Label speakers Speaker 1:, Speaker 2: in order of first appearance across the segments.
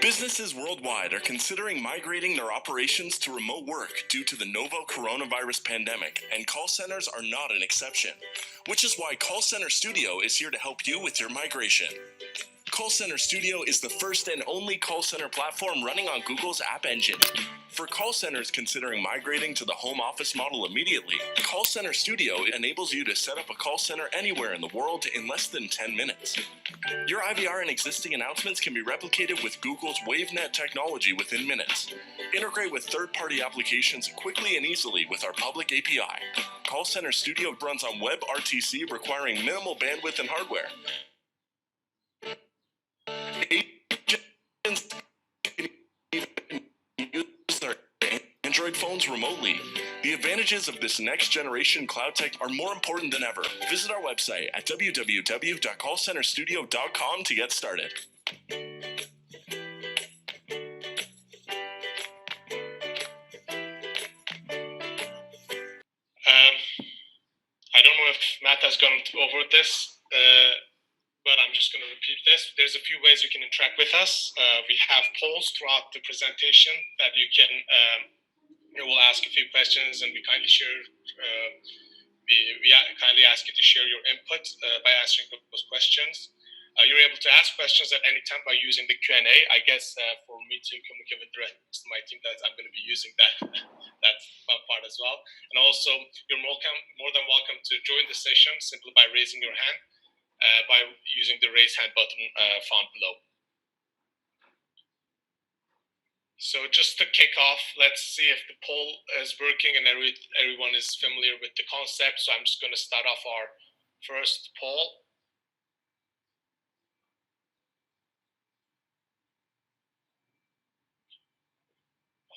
Speaker 1: Businesses worldwide are considering migrating their operations to remote work due to the novel coronavirus pandemic, and call centers are not an exception. Which is why Call Center Studio is here to help you with your migration. Call Center Studio is the first and only call center platform running on Google's App Engine. For call centers considering migrating to the home office model immediately, Call Center Studio enables you to set up a call center anywhere in the world in less than 10 minutes. Your IVR and existing announcements can be replicated with Google's WaveNet technology within minutes. Integrate with third-party applications quickly and easily with our public API. Call Center Studio runs on WebRTC, requiring minimal bandwidth and hardware. Agents can even use their Android phones remotely. The advantages of this next-generation cloud tech are more important than ever. Visit our website at www.callcenterstudio.com to get started.
Speaker 2: I don't know if Matt has gone over this, but I'm just going to repeat this. There's a few ways you can interact with us. We have polls throughout the presentation that you can, we'll ask a few questions, and we kindly share. We kindly ask you to share your input by answering those questions. You're able to ask questions at any time by using the Q&A. I guess for me to communicate with the rest of my team, that I'm going to be using that part as well. And also, you're more than welcome to join the session simply by raising your hand by using the raise hand button found below. So just to kick off, let's see if the poll is working and everyone is familiar with the concept. So I'm just going to start off our first poll.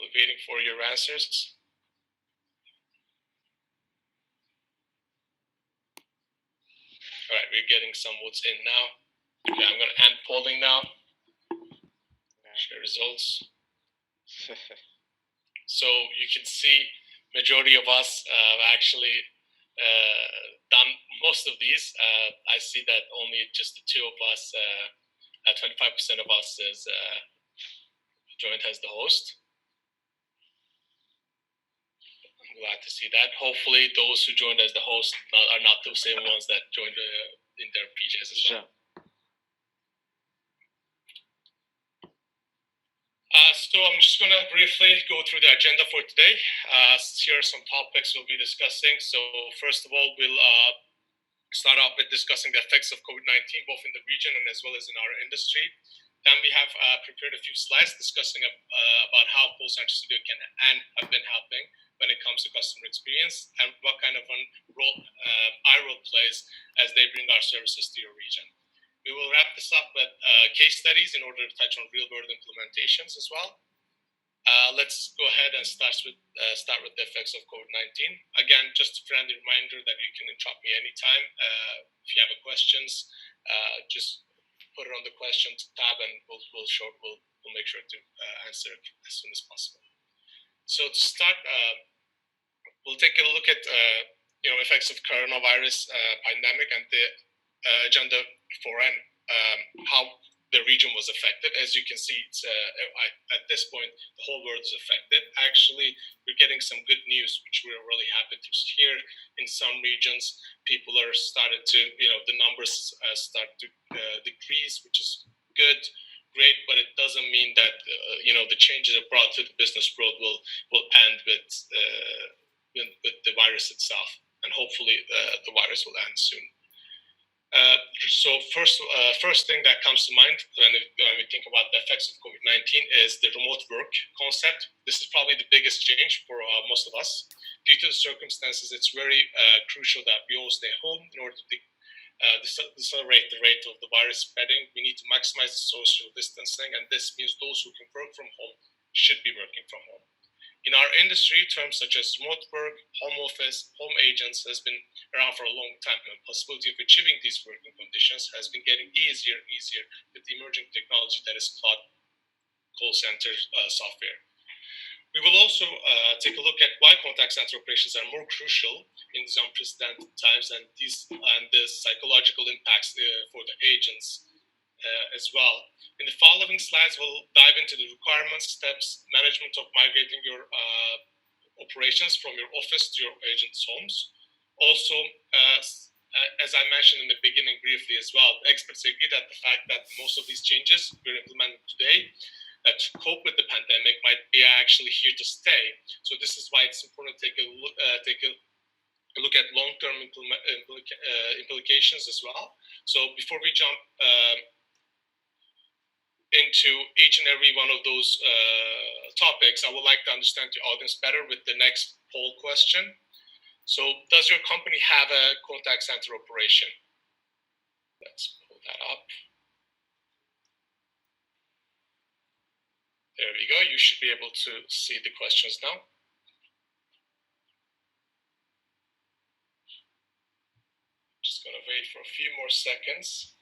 Speaker 2: We're waiting for your answers. All right, we're getting some votes in now. Okay, I'm going to end polling now. Share results. So you can see majority of us actually done most of these. I see that only just the two of us, 25% of us is joined as the host. I'm glad to see that. Hopefully those who joined as the host are not the same ones that joined in their PJs as well. So I'm just going to briefly go through the agenda for today. Here are some topics we'll be discussing. So first of all, we'll start off with discussing the effects of COVID-19, both in the region and as well as in our industry. Then we have prepared a few slides discussing about how Call Center Studio can and have been helping when it comes to customer experience and what kind of role iWorld plays as they bring our services to your region. We will wrap this up with case studies in order to touch on real-world implementations as well. Let's go ahead and start with the effects of COVID-19. Again, just a friendly reminder that you can interrupt me anytime. If you have questions, just put it on the questions tab, and we'll make sure to answer it as soon as possible. So to start, we'll take a look at effects of coronavirus pandemic and the agenda for how the region was affected. As you can see, it's, at this point, the whole world is affected. Actually, we're getting some good news, which we're really happy to hear. In some regions, people are started to, the numbers start to decrease, which is good, great, but it doesn't mean that, the changes it brought to the business world will end with the virus itself. And hopefully the virus will end soon. So first thing that comes to mind when we think about the effects of COVID-19 is the remote work concept. This is probably the biggest change for most of us. Due to the circumstances, it's very crucial that we all stay home in order to decelerate the rate of the virus spreading. We need to maximize the social distancing, and this means those who can work from home should be working from home. In our industry, terms such as remote work, home office, home agents has been around for a long time, and the possibility of achieving these working conditions has been getting easier and easier with the emerging technology that is cloud call center software. We will also take a look at why contact center operations are more crucial in these unprecedented times, and the psychological impacts for the agents as well. In the following slides, we'll dive into the requirements, steps, management of migrating your operations from your office to your agents' homes. Also, as I mentioned in the beginning briefly as well, experts agree that the fact that most of these changes we're implementing today to cope with the pandemic might be actually here to stay. So this is why it's important to take a look at long-term implications as well. So before we jump into each and every one of those topics, I would like to understand the audience better with the next poll question. So does your company have a contact center operation? Let's pull that up. There we go. You should be able to see the questions now. Just going to wait for a few more seconds.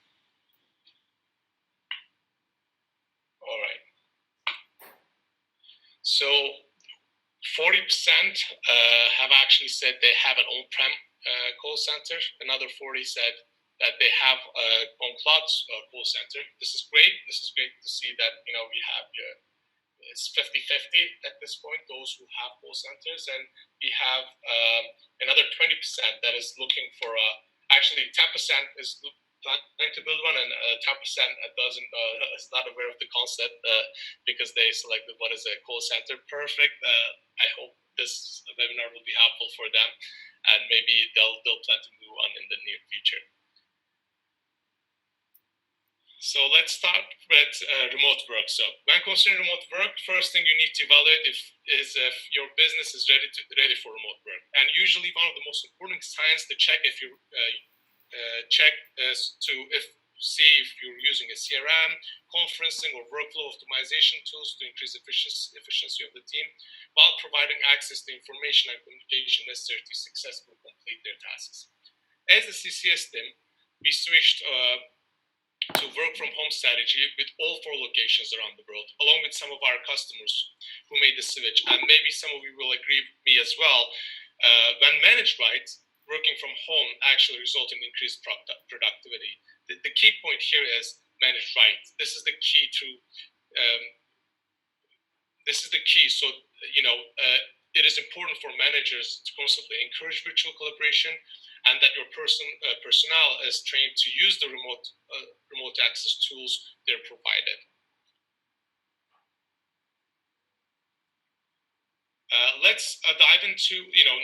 Speaker 2: All right. So 40% have actually said they have an on-prem call center. Another 40 said that they have on cloud call center. This is great. This is great to see that we have it's 50-50 at this point, those who have call centers, and we have another 20% that is looking for actually 10% is planning to build one, and 10% doesn't is not aware of the concept because they selected what is a call center. Perfect. I hope this webinar will be helpful for them, and maybe they'll plan to move on in the near future. So let's start with remote work. So when considering remote work, first thing you need to evaluate is if your business is ready for remote work. And usually one of the most important signs to check if you check is to see if you're using a CRM, conferencing, or workflow optimization tools to increase efficiency of the team, while providing access to information and communication necessary to successfully complete their tasks. As a CCS team, we switched to work from home strategy with all 4 locations around the world, along with some of our customers who made the switch. And maybe some of you will agree with me as well. When managed right, working from home actually results in increased productivity. The key point here is managed right. This is the key to. This is the key. So it is important for managers to constantly encourage virtual collaboration, and that your personnel is trained to use the remote access tools they're provided. Let's dive into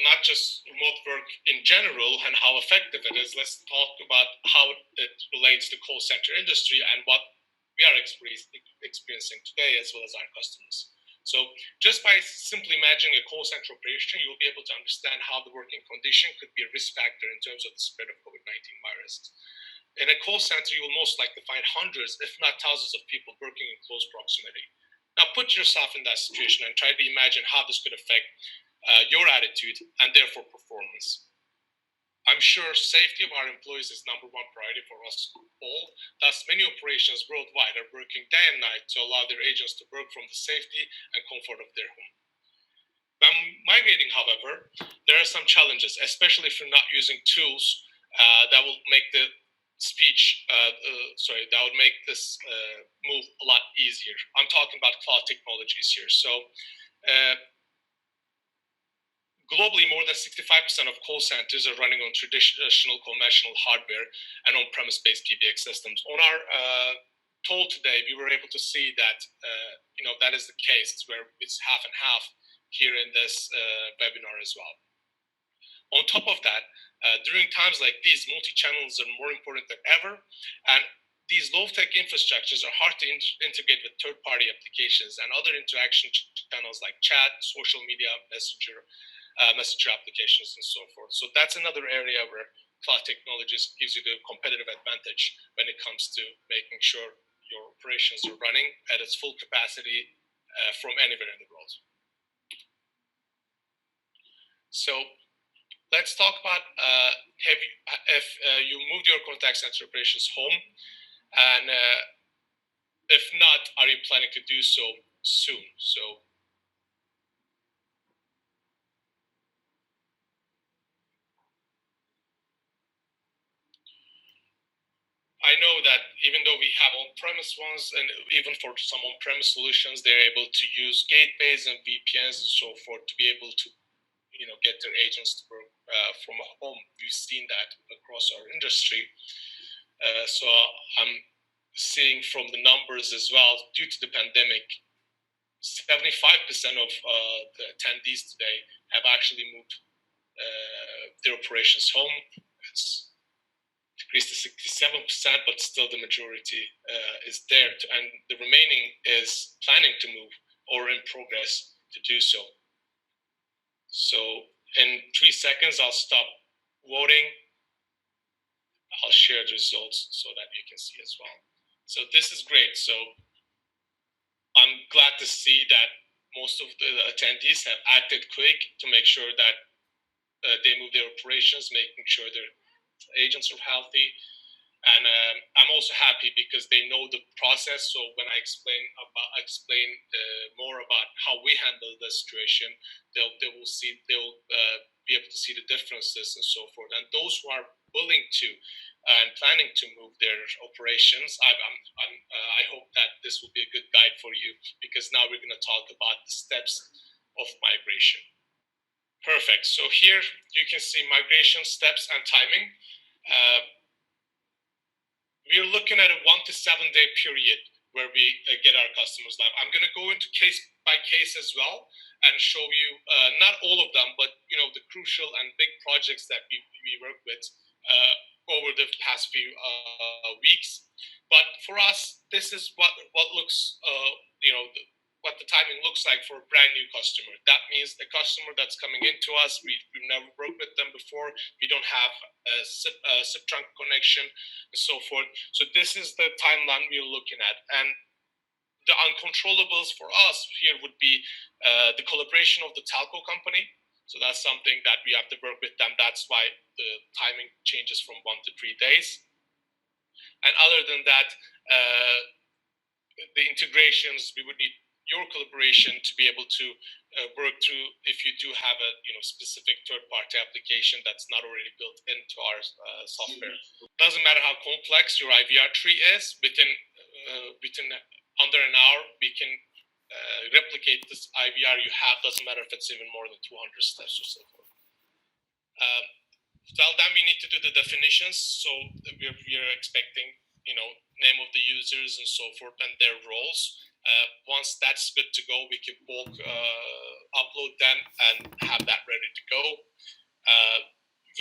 Speaker 2: not just remote work in general and how effective it is. Let's talk about how it relates to call center industry and what we are experiencing today, as well as our customers. So just by simply imagining a call center operation, you will be able to understand how the working condition could be a risk factor in terms of the spread of COVID-19 virus. In a call center, you will most likely find hundreds, if not thousands of people working in close proximity. Now put yourself in that situation and try to imagine how this could affect your attitude and therefore performance. I'm sure safety of our employees is #1 priority for us all. Thus, many operations worldwide are working day and night to allow their agents to work from the safety and comfort of their home. When migrating, however, there are some challenges, especially if you're not using tools that will make the that would make this move a lot easier. I'm talking about cloud technologies here. So globally, more than 65% of call centers are running on traditional conventional hardware and on-premise-based PBX systems. On our toll today, we were able to see that that is the case. Where it's half and half here in this webinar as well. On top of that, during times like these, multi-channels are more important than ever, and these low-tech infrastructures are hard to integrate with third-party applications and other interaction channels like chat, social media, messenger applications, and so forth. So that's another area where cloud technologies gives you the competitive advantage when it comes to making sure your operations are running at its full capacity from anywhere in the world. So let's talk about if you moved your contact center operations home, and if not, are you planning to do so soon? So I I know that even though we have on-premise ones, and even for some on-premise solutions, they're able to use gateways and VPNs and so forth to be able to, get their agents to work from home. We've seen that across our industry. So I'm seeing from the numbers as well, due to the pandemic, 75% of the attendees today have actually moved their operations home. It's decreased to 67%, but still the majority is there, and the remaining is planning to move or in progress to do so. So in 3 seconds, I'll stop voting. I'll share the results so that you can see as well. So this is great. So I'm glad to see that most of the attendees have acted quick to make sure that they move their operations, making sure their agents are healthy. And I'm also happy because they know the process. So when I explain more about how we handle the situation, they'll be able to see the differences and so forth. And those who are willing to and planning to move their operations, I hope that this will be a good guide for you, because now we're going to talk about the steps of migration. Perfect. So here you can see migration steps and timing. We're looking at a 1 to 7 day period where we get our customers live. I'm going to go into case by case as well and show you not all of them, but the crucial and big projects that we work with over the past few weeks. But for us, this is what looks what the timing looks like for a brand new customer. That means a customer that's coming into us, we've never worked with them before, we don't have a SIP trunk connection, and so forth. So this is the timeline we're looking at. And the uncontrollables for us here would be the collaboration of the telco company. So that's something that we have to work with them. That's why the timing changes from 1 to 3 days. And other than that, the integrations, we would need your collaboration to be able to work through if you do have a specific third-party application that's not already built into our software. Doesn't matter how complex your IVR tree is, within under an hour we can replicate this IVR you have. Doesn't matter if it's even more than 200 steps or so forth. Well, then we need to do the definitions. So we're expecting name of the users and so forth and their roles. Once that's good to go, we can bulk upload them and have that ready to go.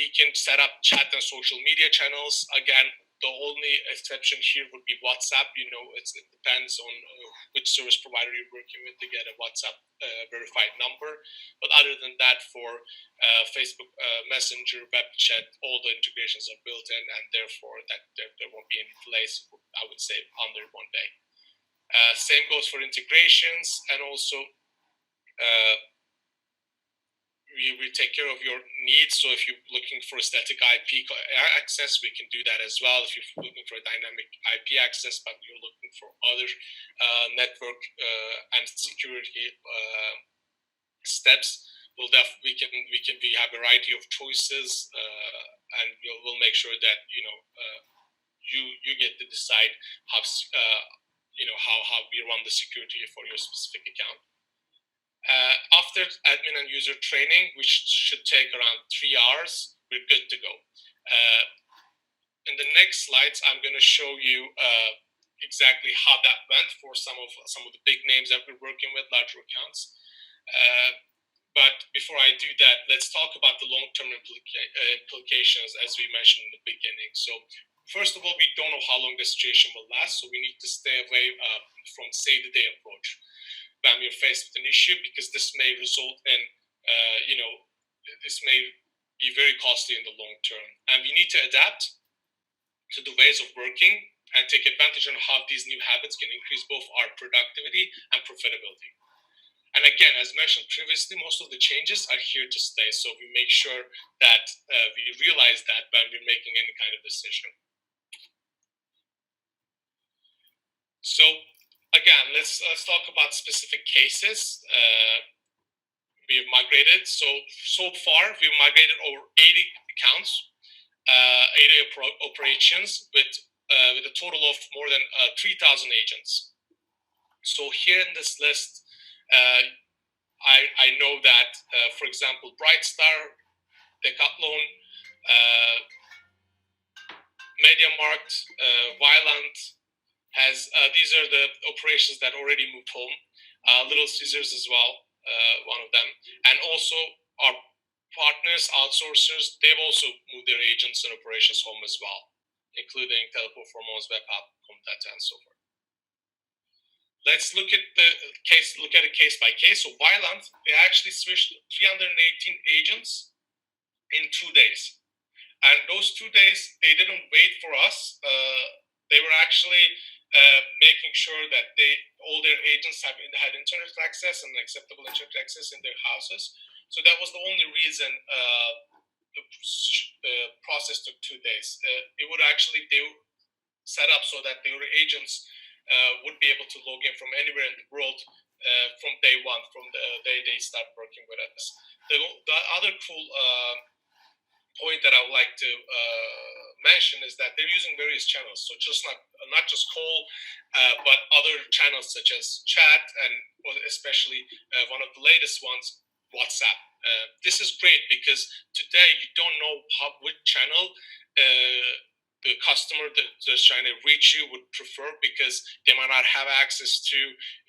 Speaker 2: We can set up chat and social media channels. Again, the only exception here would be WhatsApp. It depends on which service provider you're working with to get a WhatsApp verified number. But other than that, for Facebook Messenger, web chat, all the integrations are built in, and therefore that there won't be any delays, I would say, under 1 day. Same goes for integrations, and also we take care of your needs. So if you're looking for static IP access, we can do that as well. If you're looking for a dynamic IP access, but you're looking for other network and security steps, we have a variety of choices, and we'll make sure that you get to decide how we run the security for your specific account. After admin and user training, which should take around 3 hours, we're good to go. In the next slides, I'm going to show you exactly how that went for some of the big names that we're working with, larger accounts. But before I do that, let's talk about the long-term implications, as we mentioned in the beginning. So first of all, we don't know how long the situation will last, so we need to stay away from save-the-day approach when we're faced with an issue, because this may result in, this may be very costly in the long term. And we need to adapt to the ways of working and take advantage of how these new habits can increase both our productivity and profitability. And again, as mentioned previously, most of the changes are here to stay. So we make sure that we realize that when we're making any kind of decision. So again, let's talk about specific cases. We have migrated. So far, we've migrated over 80 accounts, 80 operations with with a total of more than 3,000 agents. So here in this list, I know that, for example, Brightstar, Decathlon, MediaMarkt, Violent has these are the operations that already moved home. Little Caesars as well, one of them, and also our partners, outsourcers, they've also moved their agents and operations home as well, including Teleperformance, Webhub, Comtata, and so forth. Let's look at the case. Look at it case by case. So Violent, they actually switched 318 agents in 2 days, and those 2 days they didn't wait for us. They were actually making sure that all their agents had internet access and acceptable internet access in their houses. So that was the only reason the process took 2 days. It would actually they were set up so that their agents would be able to log in from anywhere in the world from day one, from the day they start working with us. The other cool point that I would like to mention is that they're using various channels. So just not just call, but other channels such as chat and especially one of the latest ones, WhatsApp. This is great because today you don't know which channel the customer that's trying to reach you would prefer, because they might not have access to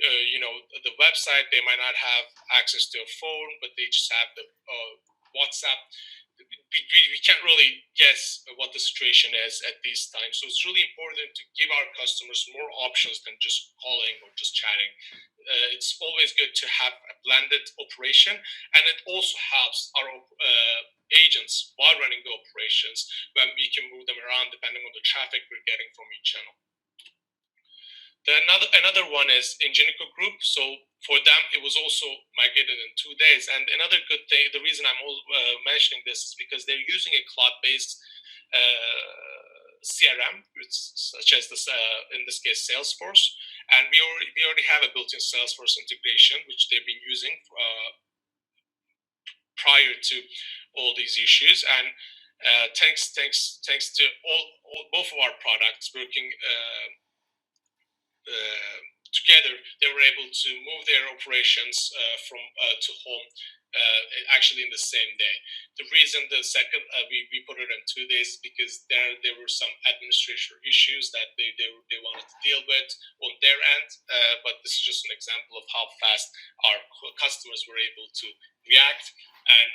Speaker 2: the website, they might not have access to a phone, but they just have the WhatsApp. We can't really guess what the situation is at these times. So it's really important to give our customers more options than just calling or just chatting. It's always good to have a blended operation, and it also helps our agents while running the operations when we can move them around depending on the traffic we're getting from each channel. Another one is Ingenico Group. So for them, it was also migrated in 2 days. And another good thing, the reason I'm mentioning this is because they're using a cloud-based CRM, such as this, in this case, Salesforce. And we already have a built-in Salesforce integration, which they've been using prior to all these issues. And thanks to both of our products working together, they were able to move their operations from to home actually in the same day. The reason the second we put it in 2 days because there were some administrative issues that they wanted to deal with on their end, but this is just an example of how fast our customers were able to react, and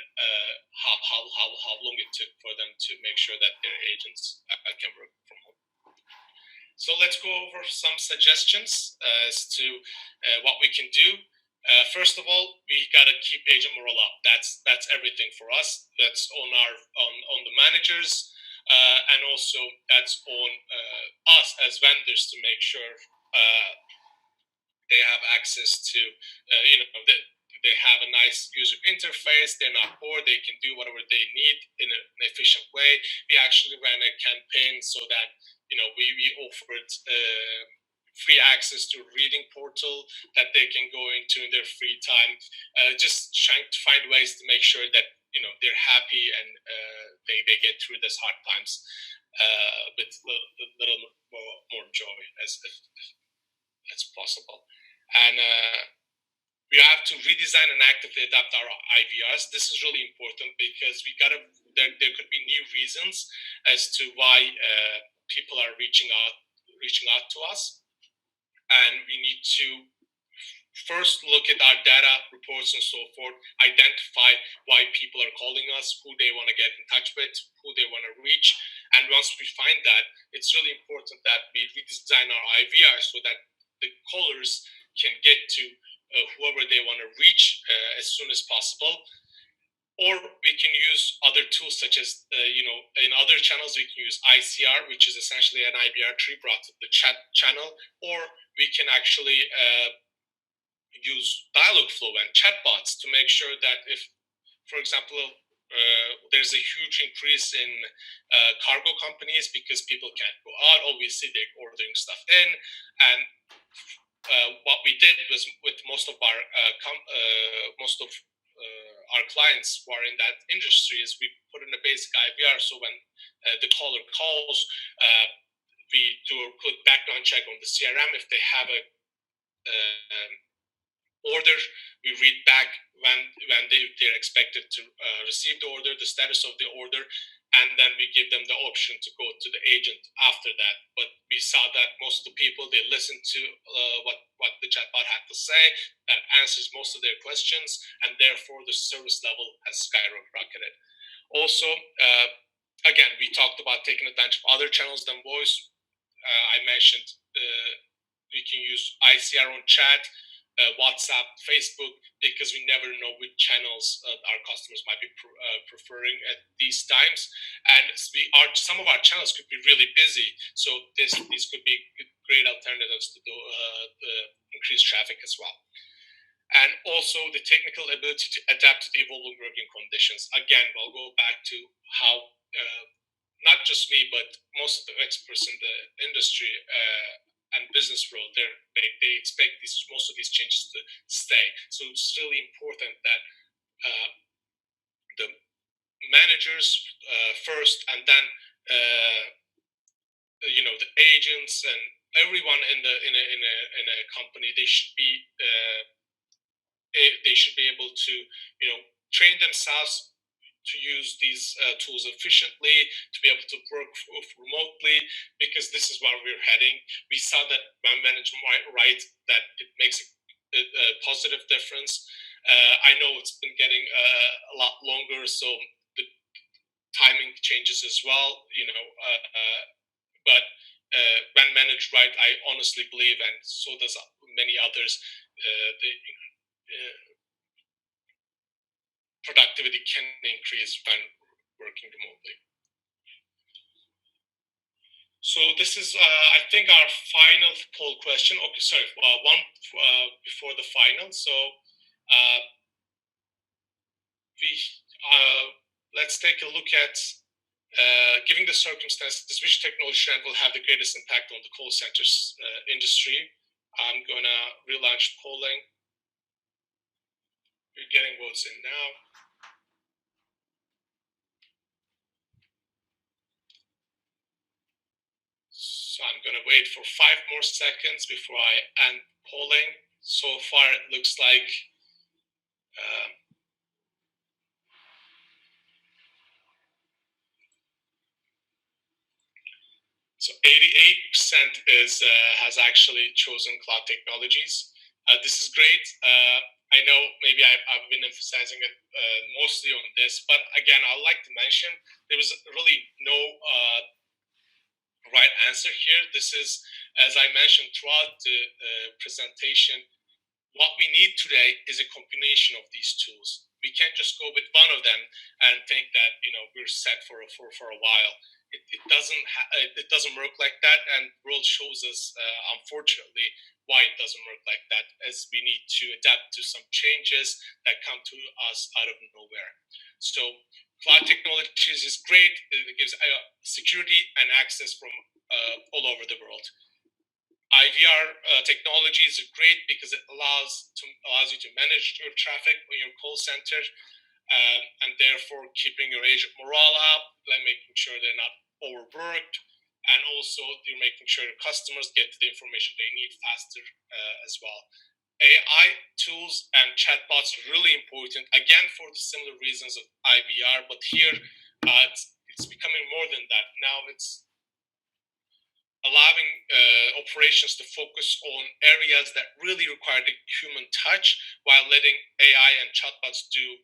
Speaker 2: how long it took for them to make sure that their agents can work from home. So let's go over some suggestions as to what we can do. First of all, we gotta keep agent morale up. That's everything for us. That's on the managers, and also that's on us as vendors to make sure they have access to they have a nice user interface. They're not bored. They can do whatever they need in an efficient way. We actually ran a campaign so that we offered free access to a reading portal that they can go into in their free time. Just trying to find ways to make sure that they're happy and they get through these hard times with a little more joy as possible. And we have to redesign and actively adapt our IVRs. This is really important because there could be new reasons as to why people are reaching out to us, and we need to first look at our data reports and so forth, identify why people are calling us, who they want to get in touch with, who they want to reach. And once we find that, it's really important that we redesign our IVR so that the callers can get to whoever they want to reach as soon as possible. Or we can use other tools such as, in other channels, we can use ICR, which is essentially an IVR tree brought to the chat channel, or we can actually use Dialogflow and chatbots to make sure that if, for example, there's a huge increase in cargo companies because people can't go out. Obviously, they're ordering stuff in, and what we did was with most of our clients who are in that industry is we put in a basic IVR. So when the caller calls, we do a quick background check on the CRM. If they have a order, we read back when they're expected to receive the order, the status of the order, and then we give them the option to go to the agent after that. But we saw that most of the people, they listen to what the chatbot had to say. That answers most of their questions, and therefore the service level has skyrocketed. Also, again, we talked about taking advantage of other channels than voice. I mentioned we can use ICR on chat, WhatsApp, Facebook, because we never know which channels our customers might be preferring at these times. And some of our channels could be really busy, so these could be great alternatives to the increased traffic as well. And also the technical ability to adapt to the evolving working conditions. Again, we'll go back to how not just me, but most of the experts in the industry and business world, they expect most of these changes to stay. So it's really important that the managers first, and then the agents and everyone in a company, they should be able to train themselves to use these tools efficiently, to be able to work remotely, because this is where we're heading. We saw that when managed right, that it makes a positive difference. I know it's been getting a lot longer, so the timing changes as well, but when managed right, I honestly believe, and so does many others, the productivity can increase when working remotely. So this is, I think, our final poll question. Okay, sorry, one before the final. So let's take a look at, given the circumstances, which technology trend will have the greatest impact on the call centers industry. I'm gonna relaunch polling. We're getting votes in now. So I'm going to wait for 5 more seconds before I end polling. So far, it looks like so 88% has actually chosen cloud technologies. This is great. I know maybe I've been emphasizing it mostly on this, but again, I'd like to mention there was really no right answer here. This is, as I mentioned throughout the presentation, what we need today is a combination of these tools. We can't just go with one of them and think that we're set for a while. It doesn't work like that, and the world shows us, unfortunately, why it doesn't work like that, as we need to adapt to some changes that come to us out of nowhere. So cloud technologies is great. It gives security and access from all over the world. IVR technologies are great because it allows you to manage your traffic in your call center, and therefore keeping your agent morale up, like making sure they're not overworked, and also you're making sure your customers get the information they need faster as well. AI tools and chatbots are really important, again, for the similar reasons of IVR, but here it's becoming more than that. Now it's allowing operations to focus on areas that really require the human touch, while letting AI and chatbots do,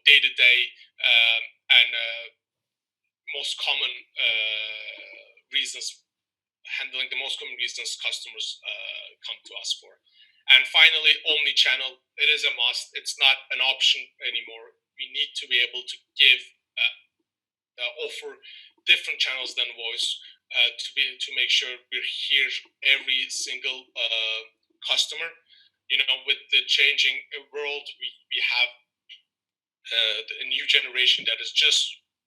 Speaker 2: day-to-day and most common reasons, handling the most common reasons customers come to us for. And finally, omni-channel. It is a must. It's not an option anymore. We need to be able to offer different channels than voice to make sure we're here every single customer. With the changing world, we have a new generation that is just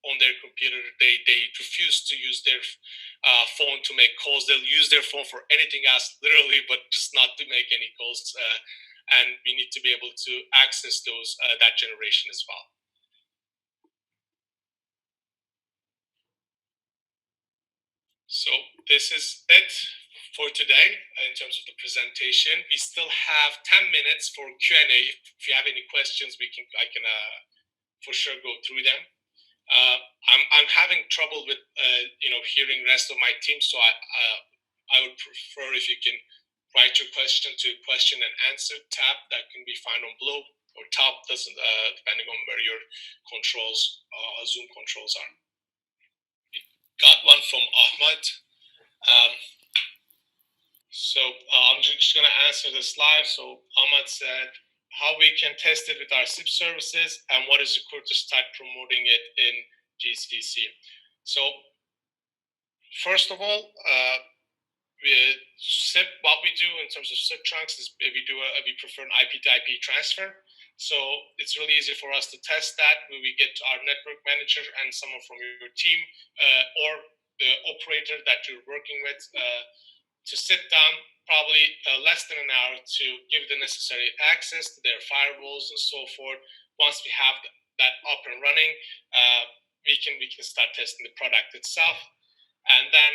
Speaker 2: on their computer. They refuse to use their phone to make calls. They'll use their phone for anything else, literally, but just not to make any calls. And we need to be able to access that generation as well. So this is it for today in terms of the presentation. We still have 10 minutes for Q&A. If you have any questions, I can for sure go through them. I'm having trouble with hearing the rest of my team, so I would prefer if you can write your question to question and answer tab that can be found on below or top, doesn't depending on where your controls, Zoom controls are. Got one from Ahmad. I'm just going to answer this live. So Ahmad said, how we can test it with our SIP services and what is required to start promoting it in GCC. So first of all, SIP, what we do in terms of SIP trunks is we prefer an IP to IP transfer. So it's really easy for us to test that when we get to our network manager and someone from your team or the operator that you're working with to sit down probably less than an hour to give the necessary access to their firewalls and so forth. Once we have that up and running, we can start testing the product itself. And then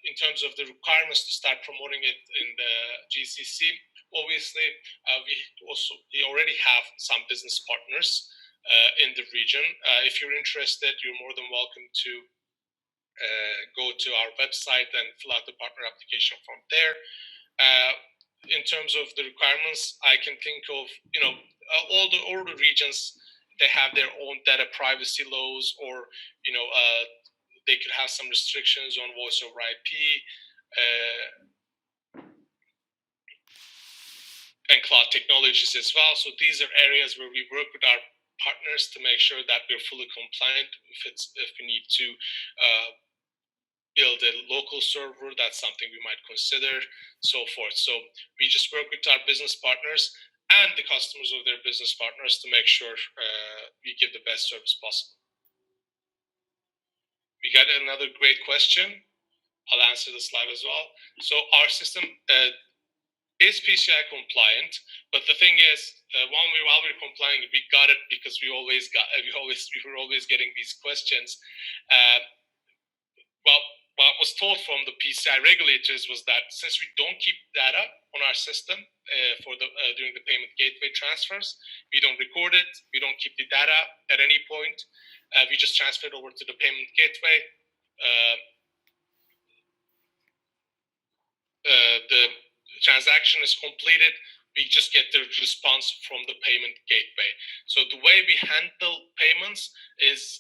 Speaker 2: in terms of the requirements to start promoting it in the GCC, obviously we already have some business partners in the region. If you're interested, you're more than welcome to go to our website and fill out the partner application from there. In terms of the requirements, I can think of all the regions. They have their own data privacy laws, or they could have some restrictions on voice over IP and cloud technologies as well. So these are areas where we work with our partners to make sure that we're fully compliant. If we need to build a local server, that's something we might consider, so forth. So we just work with our business partners and the customers of their business partners to make sure we give the best service possible. We got another great question. I'll answer this live as well. So our system is PCI compliant, but the thing is, while we're complying, we got it because we were always getting these questions. What was told from the PCI regulators was that since we don't keep data on our system during the payment gateway transfers, we don't record it, we don't keep the data at any point. We just transfer it over to the payment gateway. The transaction is completed, we just get the response from the payment gateway. So the way we handle payments is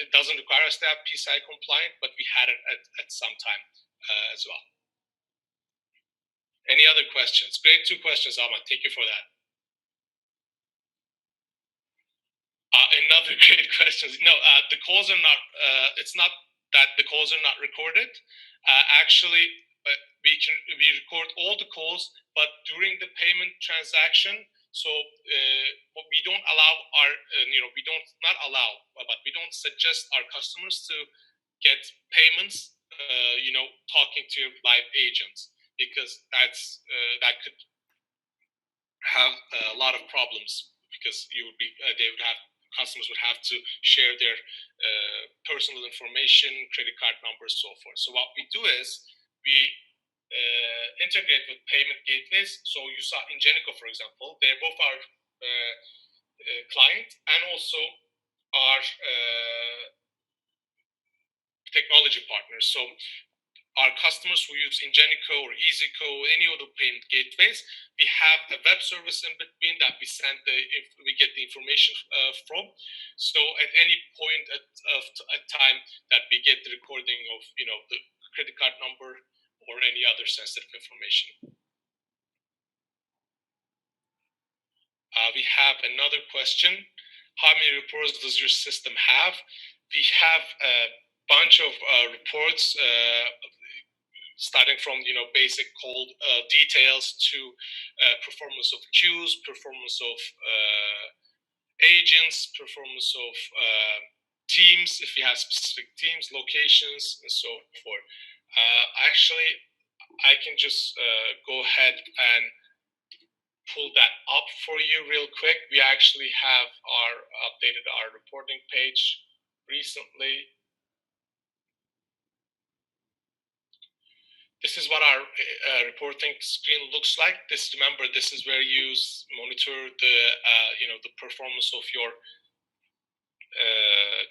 Speaker 2: it doesn't require us to have PCI compliant, but we had it at some time as well. Any other questions? Great, 2 questions, Ahmad. Thank you for that. Another great question. No, the calls are not. It's not that the calls are not recorded. Actually, we record all the calls, but during the payment transaction, so we don't allow but we don't suggest our customers to get payments, talking to live agents, because that could have a lot of problems, because customers would have to share their personal information, credit card numbers, so forth. So what we do is we integrate with payment gateways. So you saw Ingenico, for example, they're both our client and also our technology partners. So our customers who use Ingenico or EasyCo, any of the payment gateways, we have a web service in between that we send if we get the information from. So at any point at time that we get the recording of the credit card number or any other sensitive information. We have another question. How many reports does your system have? We have a bunch of reports starting from basic call details to performance of queues, performance of agents, performance of teams, if you have specific teams, locations, and so forth. Actually, I can just go ahead and pull that up for you real quick. We actually have updated our reporting page recently. this is what our reporting screen looks like. Remember, this is where you monitor the the performance of your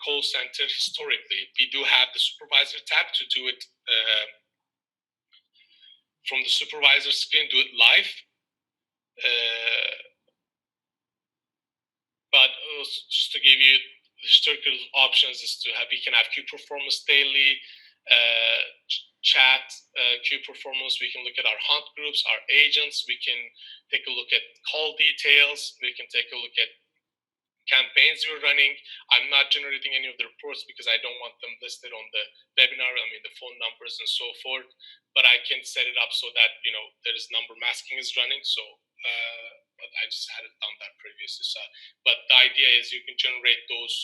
Speaker 2: call center historically. We do have the supervisor tab to do it from the supervisor screen, do it live. But just to give you historical options is to have, we can have queue performance daily, chat queue performance. We can look at our hunt groups, our agents. We can take a look at call details. We can take a look at campaigns we're running. I'm not generating any of the reports because I don't want them listed on the webinar. I mean, the phone numbers and so forth. But I can set it up so that there is number masking is running. So, but I just hadn't done that previously. So, but the idea is you can generate those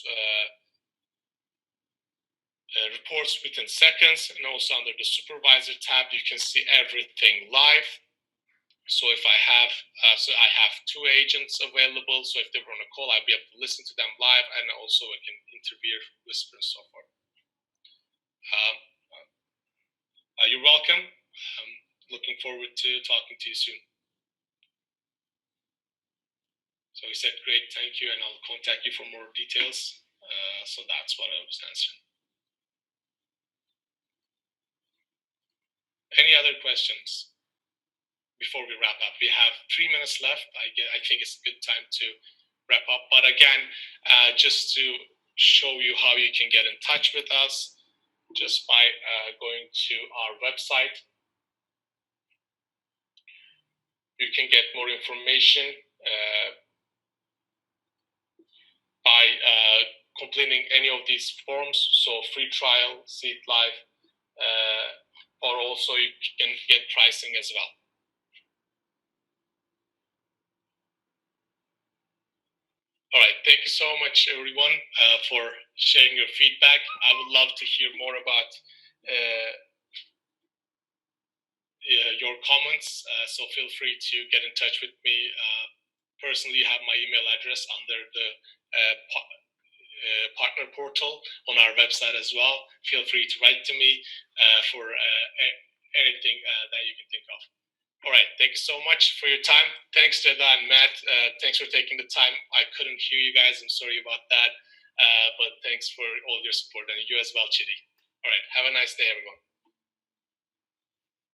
Speaker 2: reports within seconds, and also under the supervisor tab, you can see everything live. So if I have, I have 2 agents available. So if they were on a call, I'll be able to listen to them live, and also I can intervene, whisper, and so forth. You're welcome. Looking forward to talking to you soon. So he said, great, thank you, and I'll contact you for more details. So that's what I was answering. Any other questions before we wrap up? We have 3 minutes left. I think it's a good time to wrap up. But again, just to show you how you can get in touch with us, just by going to our website. You can get more information by completing any of these forms. So free trial, see it live, or also you can get pricing as well. All right, thank you so much, everyone, for sharing your feedback. I would love to hear more about your comments, so feel free to get in touch with me. Personally, you have my email address under the partner portal on our website as well. Feel free to write to me for anything that you can think of. All right, thank you so much for your time. Thanks to Eda and Matt. Thanks for taking the time. I couldn't hear you guys. I'm sorry about that. But thanks for all your support, and you as well, Chidi. All right, have a nice day, everyone.